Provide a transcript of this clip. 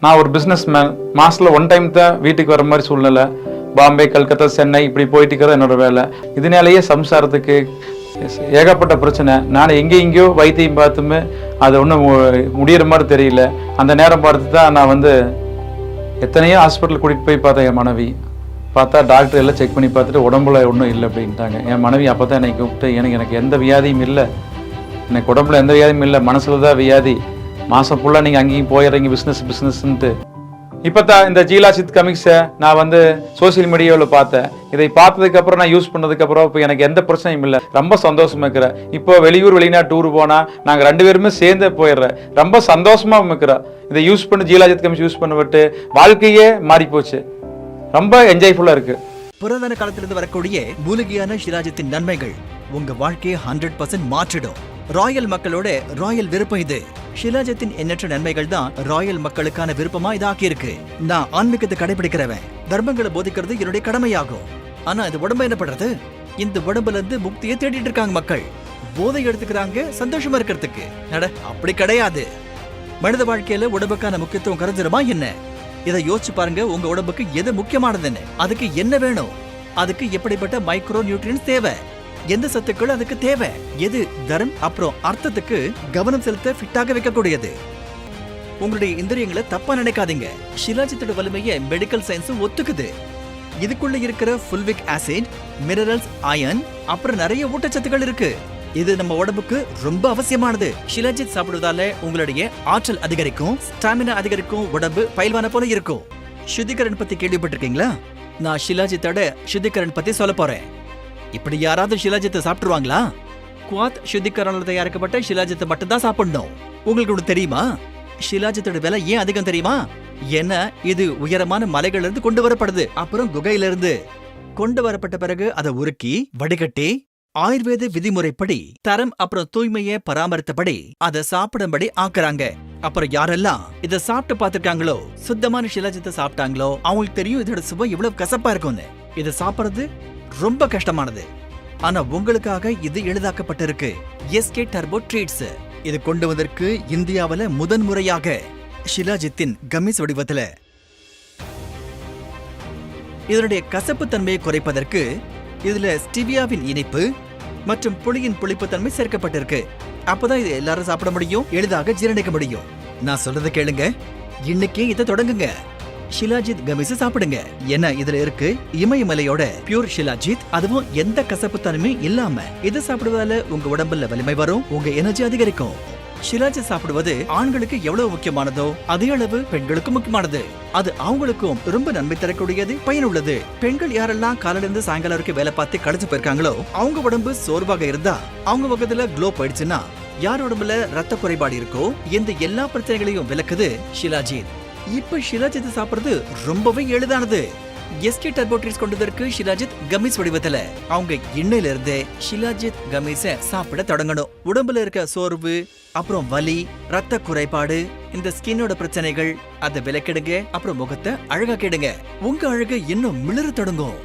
நான் ஒரு business man. மாதத்தில் 1 டைம் தான் வீட்டுக்கு வர மாதிரி சூழ்நிலை. பாம்பே, கல்கத்தா, சென்னை இப்படி போயிட்டு இருக்கிறது என்னோட வேலை. இதனாலேயே சம்சாரத்துக்கு ஏகப்பட்ட பிரச்சனை. நான் எங்கேயோ வைத்தியம் பார்த்துமே அது ஒன்றும் முடிகிற மாதிரி தெரியல. அந்த நேரம் பார்த்து தான் நான் எத்தனையோ ஹாஸ்பிட்டல் கூட்டிகிட்டு போய் பார்த்தேன். என் மனைவி பார்த்தா டாக்டர் எல்லாம் செக் பண்ணி பார்த்துட்டு உடம்புல ஒன்றும் இல்லை அப்படின்ட்டாங்க. என் மனைவி அப்போ தான் என்னை கூப்பிட்டு, எனக்கு எந்த வியாதியும் இல்லை, எனக்கு உடம்புல எந்த வியாதியும் இல்லை, மனசில் தான் வியாதி, மாதம் ஃபுல்லாக நீங்கள் அங்கேயும் போயிடுறீங்க பிஸ்னஸ்ன்ட்டு. இப்போ தான் இந்த ஜீலாசித் கமிக்ஸை நான் சோசியல் மீடியாவில் பார்த்தேன். இதை பார்த்ததுக்கப்புறம் நான் யூஸ் பண்ணதுக்கப்புறம் இப்போ எனக்கு எந்த பிரச்சனையும் இல்லை, ரொம்ப சந்தோஷமாக இருக்கிறேன். இப்போ வெளியூர் வெளிநாட்டு டூர் போனால் நாங்கள் 2 பேருமே சேர்ந்தே போயிடுறேன். ரொம்ப சந்தோஷமாக இருக்கிறோம். இதை யூஸ் பண்ணி ஜீலாசித் கமிக்ஸ் யூஸ் பண்ண விட்டு வாழ்க்கையே மாறி போச்சு. ரொம்ப என்ஜாய்ஃபுல்லாக இருக்குது. புராதன காலத்திலிருந்து வரக்கூடிய மூலிகையான ஷிலாஜித்தின் நன்மைகள் உங்க வாழ்க்கையை 100% மாற்றிடும். ராயல் மக்களோட ராயல் விருப்பம் இது. ஷிலாஜித்தின் எண்ணற்ற நன்மைகள் தான் ராயல் மக்களுக்கான விருப்பமா இதாக்கி இருக்கு. நான் ஆன்மீகத்தை கடைபிடிக்கிறவன், தர்மங்களை போதிக்கிறது என்னுடைய கடமையாகும். ஆனா இது உடம்பு என்ன பண்றது? இந்த உடம்புல இருந்து முக்தியை தேடிட்டு இருக்காங்க மக்கள். போதை எடுத்துக்கிறாங்க சந்தோஷமா இருக்கிறதுக்கு. அப்படி கிடையாது. மனித வாழ்க்கையில உடம்புக்கான முக்கியத்துவம் கருதுறமா என்ன? இதை யோசிச்சு பாருங்க. உங்க உடம்புக்கு எது முக்கியமானதுன்னு, அதுக்கு என்ன வேணும், அதுக்கு எப்படிப்பட்ட மைக்ரோ நியூட்ரியன்ஸ் தேவை, எந்த சத்துக்கள் அதுக்கு தேவை, எது தரம் அப்புறம் அர்த்தத்துக்கு கவனம் செலுத்த ஃபிட்டாக வைக்கக்கூடியது. உங்களுடைய இந்திரியங்களை தப்பா நினைக்காதீங்க. ஷிலாஜித்தோட வலிமையை மெடிக்கல் சயின்ஸ் ஒத்துக்குது. இதுக்குள்ள இருக்கிற ஃபுல்விக் ஆசிட், மினரல்ஸ், அயன் அப்புறம் நிறைய ஊட்டச்சத்துக்கள் இருக்கு. இது நம்ம உடம்புக்கு ரொம்ப அவசியமானது. ஷிலாஜித் சாப்பிடுவதால உங்களுடைய ஆற்றல் அதிகரிக்கும், ஸ்டாமினா அதிகரிக்கும், உடம்பு பயில்வான போல இருக்கும். சுத்திகரன் பத்தி கேள்விப்பட்டிருக்கீங்களா? நான் ஷிலாஜித்தோட சுத்திகரன் பத்தி சொல்ல போறேன். இப்படி யாராவது ஷிலாஜித்தை சாப்பிட்டுருவாங்களா? குவாத் சுத்திகரனால தயாரிக்கப்பட்ட ஷிலாஜித்தை மட்டும் தான் சாப்பிடணும். உங்களுக்கு ஒன்று தெரியுமா? ஷிலாஜித்தோட விலை ஏன் அதிகம் தெரியுமா? ஏன்னா இது உயரமான மலைகள்ல இருந்து கொண்டு வரப்படுது. அப்புறம் குகையிலிருந்து கொண்டு வரப்பட்ட பிறகு அதை உருக்கி வடிகட்டி ஆயுர்வேத விதிமுறைப்படி தரம் அப்புறம் தூய்மையை பராமரித்தபடி அதை சாப்பிடும்படி ஆக்குறாங்க. அப்புறம் யாரெல்லாம் இதை சாப்பிட்டு பார்த்திருக்காங்களோ, சுத்தமான ஷிலாஜித்தை சாப்பிட்டாங்களோ, அவங்களுக்கு தெரியும் இதோட சுவை எவ்வளவு கசப்பா இருக்கும்னு. இதை சாப்பிடுறது ரொம்ப கஷ்டமானது. ஆனா உங்களுக்காக இது எளிதாக்கப்பட்டிருக்கு. எஸ்கே டர்போ ட்ரீட்ஸ் இது கொண்டு வந்ததற்கு இந்தியாவில முதன்முறையாக ஷிலாஜித்தின் கமிஸ் வடிவத்துல. இதனுடைய கசப்பு தன்மையை குறைப்பதற்கு இதுல ஸ்டிவியாவின் இனிப்பு மற்றும் புளியின் புளிப்புத்தன்மை சேர்க்கப்பட்டிருக்கு. அப்பதான் இது எல்லாரும் சாப்பிட முடியும், எளிதாக ஜீரணிக்க முடியும். நான் சொல்றதை கேளுங்க, இன்னைக்கே இதை தொடங்குங்க. ஷிலாஜித் கமிஸ் சாப்பிடுங்க. ஏன்னா இதுல இருக்கு இமயமலையோட பியூர் ஷிலாஜித், அதுவும் எந்த கசப்பு தன்மையும் இல்லாம. இதை சாப்பிடுவதால உங்க உடம்புல வலிமை வரும், உங்க எனர்ஜி அதிகரிக்கும். ஷிலாஜித் சாப்பிடுவது ஆண்களுக்கு எவ்வளவு முக்கியமானதோ அதே அளவு பெண்களுக்கும் முக்கியமானது. அது அவங்களுக்கும் ரொம்ப நன்மை தரக்கூடியது, பயனுள்ளது. பெண்கள் யாரெல்லாம் காலையில இருந்து சாயங்காலம் வரைக்கும் வேலை பார்த்து களைச்சு போயிருக்காங்களோ, அவங்க உடம்பு சோர்வாக இருந்தா, அவங்க முகத்துல க்ளோ போயிடுச்சுன்னா, யார் உடம்புல ரத்த குறைபாடு இருக்கோ, இந்த எல்லா பிரச்சனைகளையும் விளக்குது ஷிலாஜித். இப்ப ஷிலாஜித் சாப்பிடுறது ரொம்பவே எளிதானது. எஸ்கே டர்போ ட்ரீட்ஸ் கொண்டதற்கு ஷிலாஜித் கமிஸ் வடிவத்துல. அவங்க இன்னையில இருந்தே ஷிலாஜித் கமிஸ சாப்பிட தொடங்கணும். உடம்புல இருக்க சோர்வு அப்புறம் வலி, ரத்த குறைபாடு, இந்த ஸ்கின்னோட பிரச்சனைகள் அதை விலக்கிடுங்க. அப்புறம் முகத்தை அழகாக்கிடுங்க. உங்க அழகு இன்னும் மிளற தொடங்கும்.